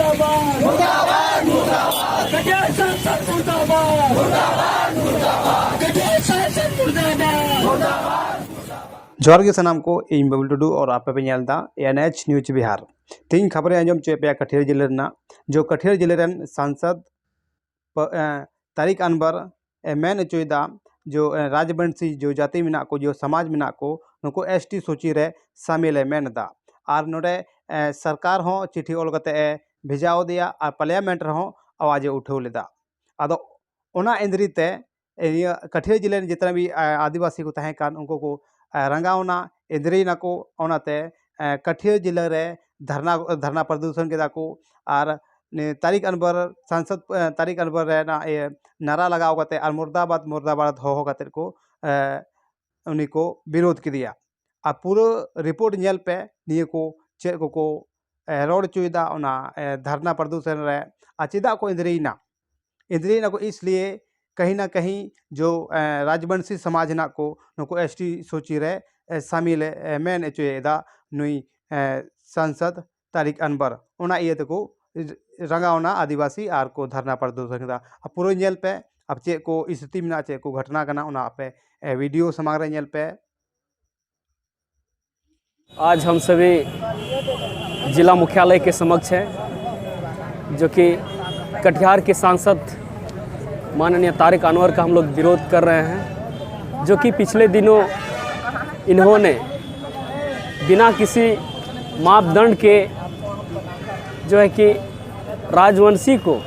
मुर्दाबाद मुर्दाबाद मुर्दाबाद कटिहार सांसद मुर्दाबाद मुर्दाबाद मुर्दाबाद कटिहार सांसद मुर्दाबाद मुर्दाबाद। जोहार गे सानाम को इन बबुल टुडू और आप पे नेलदा एनएच न्यूज बिहार तीन खबरें आंजम चे पे कटिहार जिले रना जो कटिहार जिले रन सांसद तारिक अनवर मेन चुदा जो राजवंशी जो जाति में को जो समाज में को नुको एसटी सूची रे शामिल मेनदा और नोडे सरकार हो चिट्ठी ओल कते भेजाओ दिया और पार्लियामेंट रहो आवाज उठाव लेदा आदो ओना इंद्रिते कटिहार जिले जितना भी आदिवासी को तहें कान उनको को रंगावना इंद्रीना को ओनाते कटिहार जिले रे धरना प्रदर्शन केदा को और तारिक अनवर सांसद तारिक अनवर रे ना ये नारा लगाओ कते और मुर्दाबाद मुर्दाबाद हो कते को उन्हीं को विरोध कर दिया और पूरा रिपोर्ट नेल पे निये को चे को रोड चुदा ओना धरना प्रदर्शन रे चेदा को इंद्रीना को इसलिए कहीं ना कहीं जो राजवंशी समाज ना को नुको एसटी सूची रे शामिल मेन चुदा नुई सांसद तारिक अनवर ओना इये को रंगावना आदिवासी आर को धरना प्रदर्शन दा पूरा नेल पे अब चे को स्थिति में चे को घटना करना ओना पे वीडियो समाग रे नेल पे। आज हम सभी जिला मुख्यालय के समक्ष हैं जो कि कटिहार के सांसद माननीय तारिक अनवर का हम लोग विरोध कर रहे हैं, जो कि पिछले दिनों इन्होंने बिना किसी मापदंड के जो है कि राजवंशी को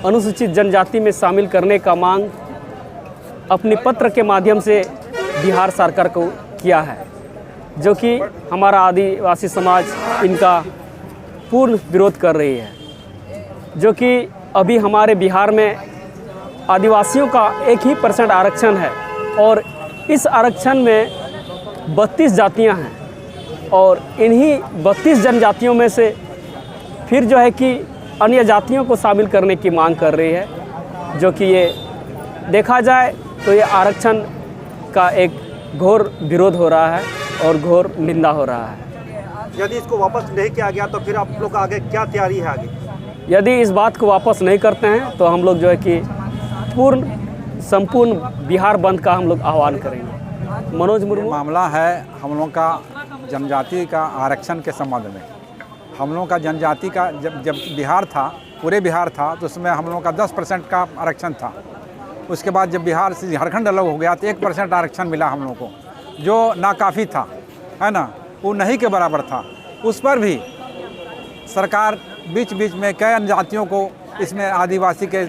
अनुसूचित जनजाति में शामिल करने का मांग अपने पत्र के माध्यम से बिहार सरकार को किया है, जो कि हमारा आदिवासी समाज इनका पूर्ण विरोध कर रही है। जो कि अभी हमारे बिहार में आदिवासियों का 1% आरक्षण है और इस आरक्षण में 32 जातियां हैं और इन्हीं 32 जनजातियों में से फिर जो है कि अन्य जातियों को शामिल करने की मांग कर रही है, जो कि ये देखा जाए तो ये आरक्षण का एक घोर विरोध हो रहा है और घोर निंदा हो रहा है। यदि इसको वापस नहीं किया गया तो फिर आप लोग आगे क्या तैयारी है आगे? यदि इस बात को वापस नहीं करते हैं तो हम लोग जो है कि संपूर्ण बिहार बंद का हम लोग आह्वान करेंगे। मनोज मुर्मू। मामला है हम लोग का जनजाति का आरक्षण के संबंध में। हम लोग का जनजाति का जब बिहार था, पूरे बिहार था, तो उसमें हम लोग का 10% का आरक्षण था। उसके बाद जब बिहार से झारखंड अलग हो गया तो 1% आरक्षण मिला हम लोग को, जो नाकाफ़ी था, है ना, वो नहीं के बराबर था। उस पर भी सरकार बीच बीच में कई अन्य जातियों को इसमें आदिवासी के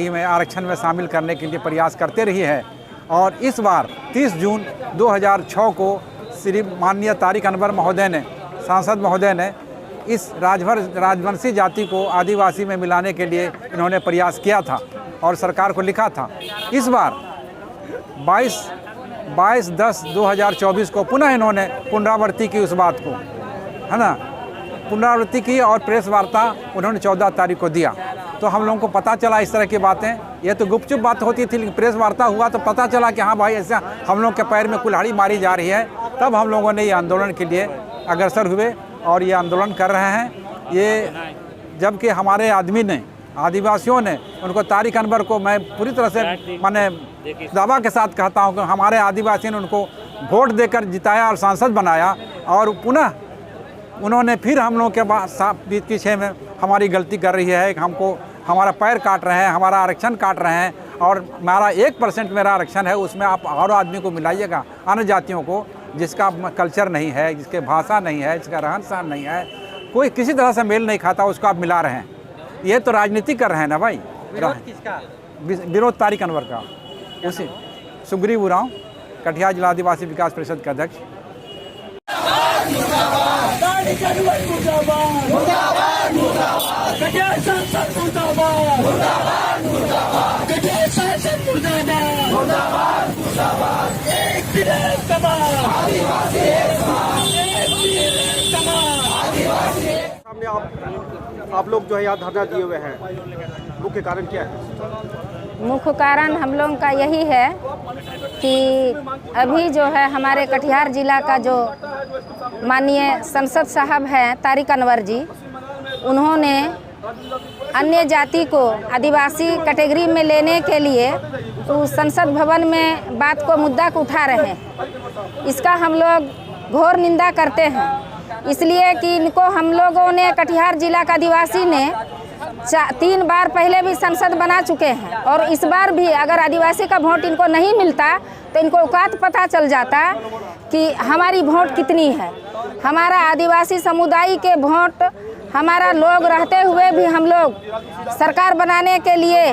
में आरक्षण में शामिल करने के लिए प्रयास करते रही है। और इस बार 30 जून 2006 को श्री माननीय तारिक अनवर महोदय ने, सांसद महोदय ने इस राजवंशी जाति को आदिवासी में मिलाने के लिए इन्होंने प्रयास किया था और सरकार को लिखा था। इस बार 22/10/2024 को पुनः इन्होंने पुनरावृत्ति की उस बात को, है ना, पुनरावृत्ति की और प्रेस वार्ता उन्होंने 14 तारीख को दिया। तो हम लोगों को पता चला इस तरह की बातें, ये तो गुपचुप बात होती थी, लेकिन प्रेस वार्ता हुआ तो पता चला कि हाँ भाई ऐसा हम लोग के पैर में कुल्हाड़ी मारी जा रही है। तब हम लोगों ने ये आंदोलन के लिए अग्रसर हुए और ये आंदोलन कर रहे हैं। ये जबकि हमारे आदिवासियों ने उनको तारिक अनवर को मैं पूरी तरह से माने दावा के साथ कहता हूँ कि हमारे आदिवासियों ने उनको वोट देकर जिताया और सांसद बनाया, और पुनः उन्होंने फिर हम लोग के पीछे में हमारी गलती कर रही है कि हमको हमारा पैर काट रहे हैं, हमारा आरक्षण काट रहे हैं। और हमारा 1% मेरा आरक्षण है, उसमें आप और आदमी को मिलाइएगा, अन्य जातियों को, जिसका कल्चर नहीं है, जिसके भाषा नहीं है, जिसका रहन सहन नहीं है, कोई किसी तरह से मेल नहीं खाता, उसको आप मिला रहे हैं। ये तो राजनीति कर रहे हैं ना भाई। विरोध किसका? विरोध तारिक अनवर का। उसी सुग्रीव उरांव, कटिहार जिला आदिवासी विकास परिषद के अध्यक्ष। तारिक अनवर मुर्दाबाद मुर्दाबाद मुर्दाबाद कटिहार सांसद मुर्दाबाद मुर्दाबाद मुर्दाबाद कटिहार सांसद मुर्दाबाद मुर्दाबाद मुर्दाबाद एक वीर समाज आदिवासी एक समाज, एक वीर समाज आदिवासी। सामने आप लोग जो है यहाँ धरना दिए हुए हैं, मुख्य कारण क्या है? मुख्य कारण हम लोगों का यही है कि अभी जो है हमारे कटिहार जिला का जो माननीय संसद साहब हैं तारिक अनवर जी, उन्होंने अन्य जाति को आदिवासी कैटेगरी में लेने के लिए तो संसद भवन में बात को मुद्दा को उठा रहे हैं। इसका हम लोग घोर निंदा करते हैं, इसलिए कि इनको हम लोगों ने कटिहार जिला का आदिवासी ने 3 बार पहले भी संसद बना चुके हैं और इस बार भी अगर आदिवासी का वोट इनको नहीं मिलता तो इनको औकात पता चल जाता कि हमारी वोट कितनी है। हमारा आदिवासी समुदाय के वोट हमारा लोग रहते हुए भी हम लोग सरकार बनाने के लिए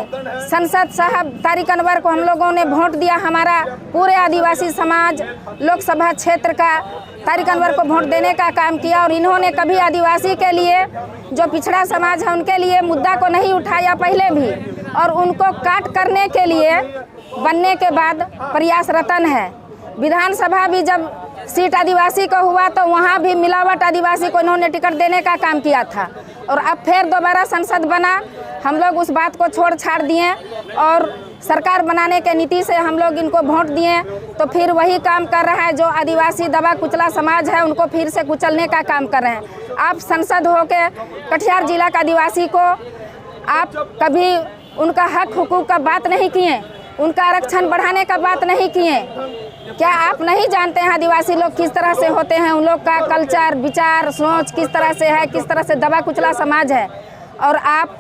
संसद साहब तारिक अनवर को हम लोगों ने वोट दिया। हमारा पूरे आदिवासी समाज लोकसभा क्षेत्र का तारिक अनवर को वोट देने का काम किया और इन्होंने कभी आदिवासी के लिए जो पिछड़ा समाज है उनके लिए मुद्दा को नहीं उठाया पहले भी, और उनको काट करने के लिए बनने के बाद प्रयासरतन है। विधानसभा भी जब सीट आदिवासी को हुआ तो वहाँ भी मिलावट आदिवासी को इन्होंने टिकट देने का काम किया था और अब फिर दोबारा संसद बना। हम लोग उस बात को छोड़ छाड़ दिए और सरकार बनाने के नीति से हम लोग इनको वोट दिए, तो फिर वही काम कर रहा है जो आदिवासी दबा कुचला समाज है उनको फिर से कुचलने का काम कर रहे हैं। आप सांसद होके कटिहार जिला का आदिवासी को आप कभी उनका हक हुकूक का बात नहीं किए, उनका आरक्षण बढ़ाने का बात नहीं किए। क्या आप नहीं जानते हैं आदिवासी लोग किस तरह से होते हैं, उन लोग का कल्चर विचार सोच किस तरह से है, किस तरह से दबा कुचला समाज है। और आप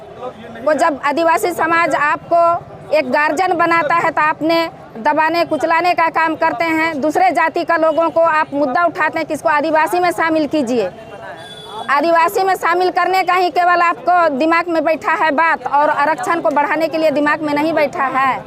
वो जब आदिवासी समाज आपको एक गार्जियन बनाता है तो आपने दबाने कुचलाने का काम करते हैं। दूसरे जाति का लोगों को आप मुद्दा उठाते हैं कि इसको आदिवासी में शामिल कीजिए। आदिवासी में शामिल करने का ही केवल आपको दिमाग में बैठा है बात, और आरक्षण को बढ़ाने के लिए दिमाग में नहीं बैठा है।